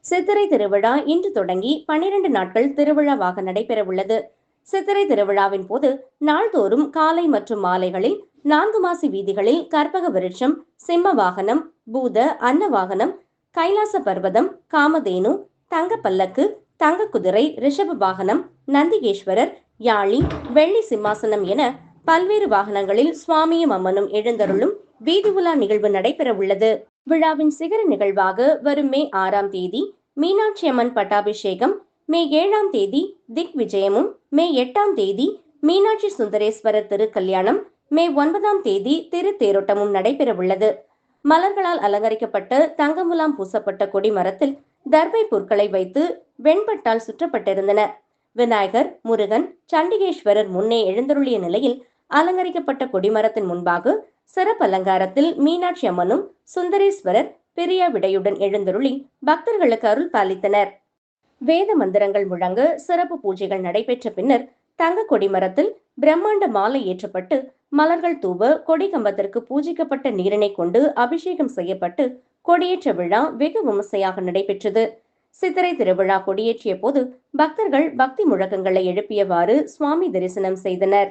சித்திரை திருவிழா இன்று தொடங்கி 12 நாட்கள் திருவிழாவாக நடைபெறவுள்ளது. சித்திரை திருவிழாவின் போது நாள்தோறும் காலை மற்றும் மாலைகளில் 4 மாசி வீதிகளில் கற்பக விருட்சம், சிம்ம வாகனம், பூத அன்ன வாகனம், கைலாச பர்வதம், காமதேனு, தங்க பல்லக்கு, தங்க குதிரை, ரிஷப வாகனம், நந்திகேஸ்வரர், யாழி, வெள்ளி சிம்மாசனம் என பல்வேறு வாகனங்களில் சுவாமியும் அம்மனும் எழுந்தருளும் வீதி உலா நிகழ்வு நடைபெற உள்ளது. விழாவின் சிகர நிகழ்வாக வரும் மே 6ஆம் தேதி மீனாட்சி அம்மன் பட்டாபிஷேகம், மே 7ஆம் தேதி திக் விஜயமும், மே 8ஆம் தேதி மீனாட்சி சுந்தரேஸ்வரர் திருக்கல்யாணம், மே 9ஆம் தேதி திருத்தேரோட்டமும் நடைபெற உள்ளது. மலர்களால் அலங்கரிக்கப்பட்ட தங்கமுலாம் பூசப்பட்ட கொடிமரத்தில் தர்பை புற்களை வைத்து வெண்பட்டால் சுற்றப்பட்டிருந்தன. விநாயகர், முருகன், சண்டிகேஸ்வரர் முன்னே எழுந்தருளிய நிலையில் அலங்கரிக்கப்பட்ட கொடிமரத்தின் முன்பாக சிறப்பு அலங்காரத்தில் மீனாட்சி அம்மனும் சுந்தரேஸ்வரர் பெரிய விடையுடன் எழுந்தருளி பக்தர்களுக்கு அருள் பாலித்தனர். வேத மந்திரங்கள் முழங்க சிறப்பு பூஜைகள் நடைபெற்ற பின்னர் தங்க கொடிமரத்தில் பிரம்மாண்ட மாலை ஏற்றப்பட்டு மலர்கள் தூவ கொடி கம்பத்திற்கு பூஜிக்கப்பட்ட நீரினை கொண்டு அபிஷேகம் செய்யப்பட்டு கொடியேற்ற விழா வெகு விமர்சையாக நடைபெற்றது. சித்திரை திருவிழா கொடியேற்றிய போது பக்தர்கள் பக்தி முழக்கங்களை எழுப்பியவாறு சுவாமி தரிசனம் செய்தனர்.